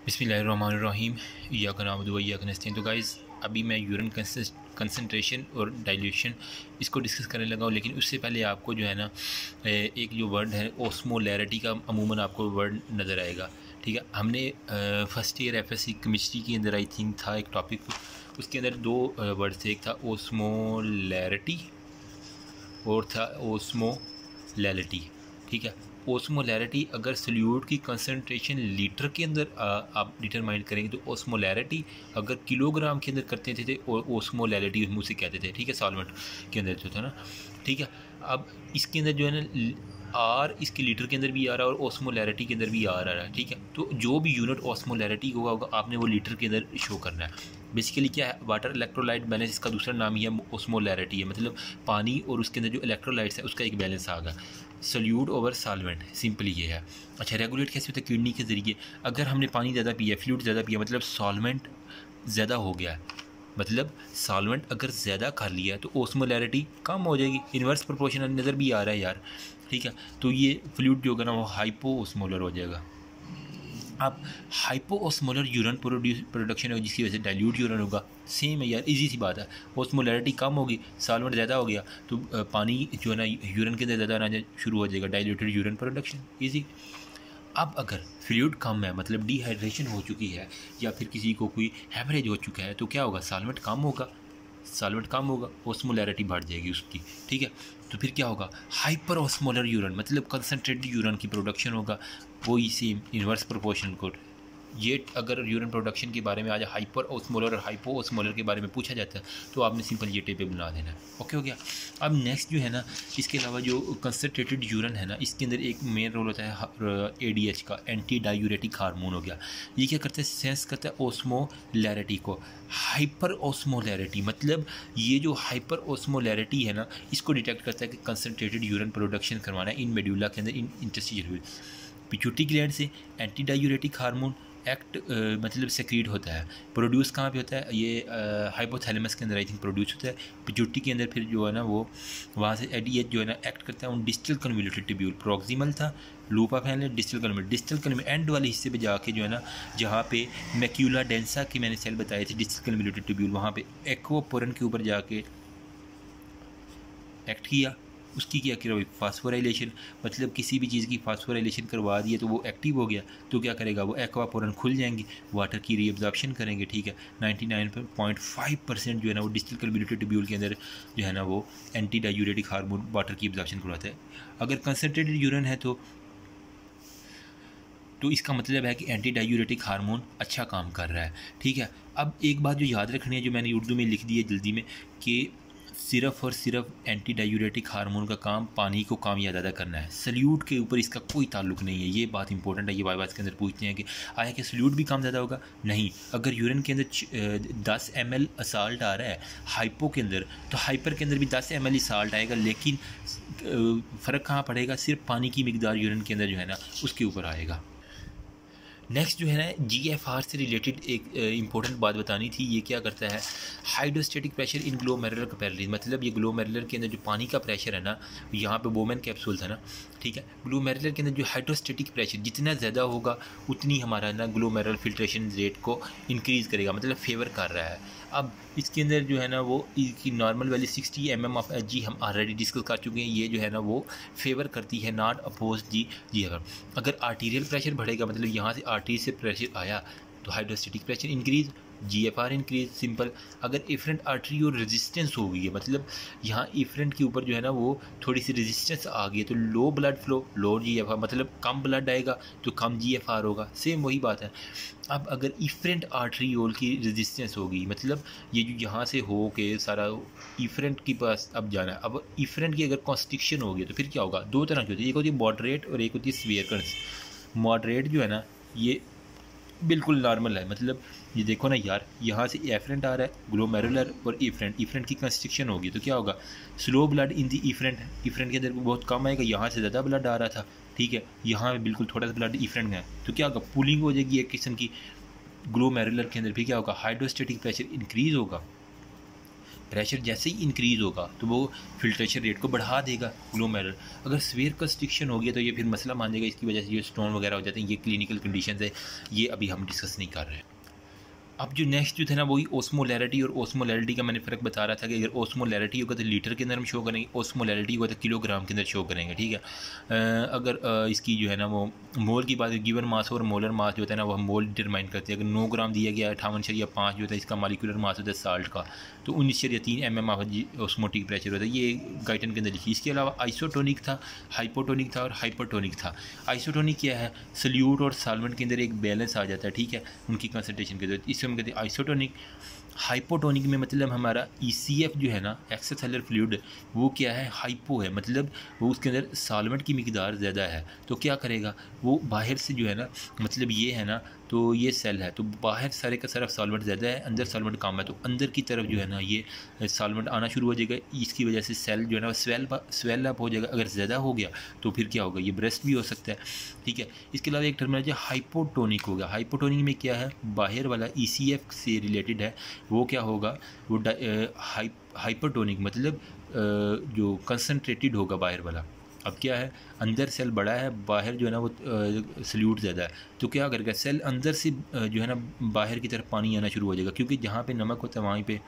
बिस्मिल्लाहिर्रहमानिर्रहीम इय्याका नअबुदु व इय्याका नस्तईन। तो गाइज़ अभी मैं यूरिन कंसंट्रेशन और डाइल्यूशन इसको डिस्कस करने लगा हूँ, लेकिन उससे पहले आपको जो है ना एक जो वर्ड है ओस्मोलैरिटी का अमूमन आपको वर्ड नज़र आएगा। ठीक है, हमने फर्स्ट ईयर एफएससी केमिस्ट्री के अंदर आई थिंक था एक टॉपिक, उसके अंदर दो वर्ड थे, एक था ओस्मोलैरिटी और था ओस्मोलैलिटी। ठीक है, ओस्मोलैरिटी अगर सल्यूट की कंसंट्रेशन लीटर के अंदर आप डिटरमाइन करेंगे तो ओस्मोलैरिटी, अगर किलोग्राम के अंदर करते थे तो ओस्मोलैरिटी मुँह से कहते थे। ठीक है, सॉल्वेंट के अंदर जो था ना। ठीक है, अब इसके अंदर जो है ना आर इसके लीटर के अंदर भी आ रहा है और ओस्मोलैरिटी के अंदर भी आ रहा है। ठीक है, तो जो भी यूनिट ओस्मोलैरिटी होगा आपने वो लीटर के अंदर शो करना है। बेसिकली क्या है, वाटर इलेक्ट्रोलाइट बैलेंस, इसका दूसरा नाम ही है ओस्मोलैरिटी है, मतलब पानी और उसके अंदर जो इलेक्ट्रोलाइट्स है उसका एक बैलेंस आ गया। सल्यूट ओवर सॉल्वेंट, सिंपली ये है। अच्छा, रेगुलेट कैसे होता है? किडनी के ज़रिए। अगर हमने पानी ज़्यादा पिया, फ्लूइड ज़्यादा पिया, मतलब सॉल्वेंट ज़्यादा हो गया है, मतलब सॉल्वेंट अगर ज़्यादा खा लिया है तो ओस्मोलैरिटी कम हो जाएगी। इन्वर्स प्रोपोर्शनल नज़र भी आ रहा है यार। ठीक है, तो ये फ्लूइड जो होगा ना वो हाइपो ओस्मोलर हो जाएगा। अब हाइपो ओस्मोलर यूरिन प्रोडक्शन होगी जिसकी वजह से डाइल्यूट यूरिन होगा। सेम है यार, इजी सी बात है। ओस्मोलैरिटी कम होगी, सॉल्वेंट ज़्यादा हो गया तो पानी जो है ना यूरिन के अंदर ज़्यादा आना शुरू हो जाएगा, डाइल्यूटेड यूरिन प्रोडक्शन, इजी। अब अगर फ्लूइड कम है, मतलब डिहाइड्रेशन हो चुकी है या फिर किसी को कोई हेमरेज हो चुका है, तो क्या होगा? सॉल्वेंट कम होगा, सॉल्वेंट कम होगा, ओस्मोलैरिटी बढ़ जाएगी उसकी। ठीक है, तो फिर क्या होगा? हाइपर ओस्मोलर यूरिन, मतलब कंसनट्रेटेड यूरिन की प्रोडक्शन होगा, वो इसी इन्वर्स प्रोपोर्शनल को। ये अगर यूरिन प्रोडक्शन के बारे में आज हाइपर ओस्मोलर और हाइपो ओस्मोलर के बारे में पूछा जाता है तो आपने सिंपल ये टेबल बना देना है। ओके हो गया। अब नेक्स्ट जो है ना, इसके अलावा जो कंसनट्रेटेड यूरिन है ना, इसके अंदर एक मेन रोल होता है एडीएच का, एंटी डायूरेटिक हार्मोन हो गया। ये क्या करता है? सेंस करता है ओस्मोलैरिटी को। हाइपर ओस्मोलैरिटी मतलब ये जो हाइपर ओस्मोलैरिटी है ना, इसको डिटेक्ट करता है कि कंसनट्रेटेड यूरिन प्रोडक्शन करवाना है इन मेड्यूला के अंदर, इन इंटरस्टिशियल पिट्यूटरी ग्लैंड से। एंटी डायूरेटिक हार्मोन एक्ट मतलब सेक्रीट होता है। प्रोड्यूस कहाँ पे होता है? ये हाइपोथैलेमस के अंदर आई थिंक प्रोड्यूस होता है। पिट्यूटरी के अंदर फिर जो है ना वो वहाँ से एडीएच जो है ना एक्ट करता है उन डिस्टल कन्वोल्यूटेड ट्यूब्यूल, प्रॉक्सिमल था, loop of Henle, distal convoluted and वाले हिस्से पे जाके जो है ना, जहाँ पे मैक्यूला डेंसा की मैंने सेल बताई थी डिस्टल कन्वोल्यूटेड ट्यूब्यूल, वहाँ पे एक्वापोरन के ऊपर जाके एक्ट किया। उसकी क्या किया? फास्फोराइलेशन, मतलब किसी भी चीज़ की फास्फोराइलेशन करवा दिए तो वो एक्टिव हो गया, तो क्या करेगा? वो एक्वापोरन खुल जाएंगे, वाटर की रीअब्जॉर्प्शन करेंगे। ठीक है, 99.5% जो है ना वो डिस्टल कन्वोल्यूटेड ट्यूब्यूल के अंदर जो है ना वो एंटी डायूरेटिक हार्मोन वाटर की एब्जॉर्प्शन करवाता है। अगर कंसनट्रेटेड यूरिन है तो इसका मतलब है कि एंटी डायूरेटिक हार्मोन अच्छा काम कर रहा है। ठीक है, अब एक बात जो याद रखनी है, जो मैंने उर्दू में लिख दी है जल्दी में, कि सिर्फ़ और सिर्फ एंटी डायूरेटिक हार्मोन का काम पानी को कम या ज़्यादा करना है, सल्यूट के ऊपर इसका कोई ताल्लुक नहीं है। ये बात इंपॉर्टेंट है। ये वाइवास के अंदर पूछते हैं कि आया कि सल्यूट भी कम ज़्यादा होगा? नहीं। अगर यूरिन के अंदर 10 ml असाल्ट आ रहा है हाइपो के अंदर, तो हाइपर के अंदर भी 10 ml ही साल्ट आएगा, लेकिन फ़र्क कहाँ पड़ेगा? सिर्फ पानी की मिकदार यूरिन के अंदर जो है ना उसके ऊपर आएगा। नेक्स्ट जो है ना जीएफआर से रिलेटेड एक इंपॉर्टेंट बात बतानी थी। ये क्या करता है? Hydrostatic pressure in glomerular capillaries, मतलब ये ग्लोमेरुलर के अंदर जो पानी का प्रेशर है ना, यहाँ पे बोमन कैप्सूल था ना। ठीक है, ग्लोमेरुलर के अंदर जो हाइड्रोस्टेटिक प्रेशर जितना ज़्यादा होगा उतनी हमारा ना ग्लोमेरुलर फिल्ट्रेशन रेट को इंक्रीज़ करेगा, मतलब फेवर कर रहा है। अब इसके अंदर जो है ना वो इसकी normal value 60 mm of Hg हम ऑलरेडी डिस्कस कर चुके हैं। ये जो है ना वो फेवर करती है, नॉट अपोज जी। अगर आर्टीरियल प्रेशर बढ़ेगा, मतलब यहाँ से आर्टरी से प्रेशर आया तो hydrostatic pressure increase, GFR increase, simple. अगर इफरेंट आर्टरी और रेजिस्टेंस हो गई है, मतलब यहाँ इफरेंट के ऊपर जो है ना वो थोड़ी सी रेजिस्टेंस आ गई है, तो लो ब्लड फ्लो, लो जीएफआर, मतलब कम ब्लड आएगा तो कम जीएफआर होगा। सेम वही बात है। अब अगर इफरेंट आर्टरीओल की रेजिस्टेंस होगी, मतलब ये जो यहाँ से हो के सारा इफरेंट के पास अब जाना है, अब इफरेंट की अगर कॉन्स्ट्रिक्शन होगी तो फिर क्या होगा? दो तरह की होती है, एक होती है मॉडरेट और एक होती है सीवियर कर्स। मॉडरेट जो है ना ये बिल्कुल नॉर्मल है, मतलब ये देखो ना यार, यहाँ से एफरेंट आ रहा है, ग्लोमेरुलर और इफरेंट की कंस्ट्रिक्शन होगी तो क्या होगा? Slow blood in the efferent के अंदर बहुत कम आएगा, यहाँ से ज़्यादा ब्लड आ रहा था। ठीक है, यहाँ पे बिल्कुल थोड़ा सा ब्लड इफरेंट है, तो क्या होगा? पुलिंग हो जाएगी एक किस्म की। ग्लोमेरुलर के अंदर भी क्या होगा? हाइड्रोस्टेटिक प्रेशर इंक्रीज़ होगा, प्रेशर जैसे ही इंक्रीज़ होगा तो वो फिल्ट्रेशन रेट को बढ़ा देगा ग्लोमेरुलर। अगर स्फीयर कंस्ट्रिक्शन हो गया तो ये फिर मसला मान जाएगा, इसकी वजह से ये स्टोन वगैरह हो जाते हैं। ये क्लिनिकल कंडीशन है, ये अभी हम डिस्कस नहीं कर रहे हैं। अब जो नेक्स्ट जो थे ना वही ओस्मोलैरिटी, और ओस्मोलैरिटी का मैंने फ़र्क बता रहा था कि अगर ओस्मोलैरिटी होगा तो लीटर के अंदर हम शो करेंगे, ओस्मोलैरिटी होगा तो किलोग्राम के अंदर शो करेंगे, ठीक है। अगर इसकी जो है ना वो मोल की बात, गिवन मास और मोलर मास जो होता है ना वो हम मोल डिटरमाइन करते हैं। अगर 9 ग्राम दिया गया 58.5 जो होता है इसका मालिकुलर मास होता है साल्ट का, तो 19.3 mm ऑफ ऑस्मोटिक प्रेशर होता है। ये गाइटन के अंदर लिखी। इसके अलावा आइसोटोनिक था, हाइपोटोनिक था और हाइपरटोनिक था। आइसोटोनिक क्या है, सल्यूट और सॉल्वेंट के अंदर एक बैलेंस आ जाता है, ठीक है, उनकी कंसनट्रेशन के अंदर, इससे हम कहते हैं आइसोटोनिक। हाइपोटोनिक में मतलब हमारा ECF जो है ना, एक्स्ट्रासेलुलर फ्लूइड, वो क्या है, हाइपो है, मतलब वो उसके अंदर सॉल्वेंट की मिकदार ज़्यादा है। तो क्या करेगा वो, बाहर से जो है ना, मतलब ये है ना, तो ये सेल है तो बाहर सारे का सारा सॉल्वेंट ज़्यादा है, अंदर सॉल्वेंट कम है, तो अंदर की तरफ जो है ना ये सॉल्वेंट आना शुरू हो जाएगा। इसकी वजह से सेल जो है ना स्वेल अप हो जाएगा। अगर ज़्यादा हो गया तो फिर क्या होगा, ये ब्रेस्ट भी हो सकता है, ठीक है। इसके अलावा एक टर्मिनोलॉजी हाइपोटोनिक होगा। हाइपोटोनिक में क्या है, बाहर वाला ECF से रिलेटेड है, वो क्या होगा, वो हाइपरटोनिक मतलब जो कंसनट्रेटेड होगा बाहर वाला। अब क्या है, अंदर सेल बड़ा है, बाहर जो है ना वो सल्यूट ज़्यादा है, तो क्या करेगा सेल अंदर से जो है ना बाहर की तरफ पानी आना शुरू हो जाएगा, क्योंकि जहाँ पे नमक होता है वहीं पे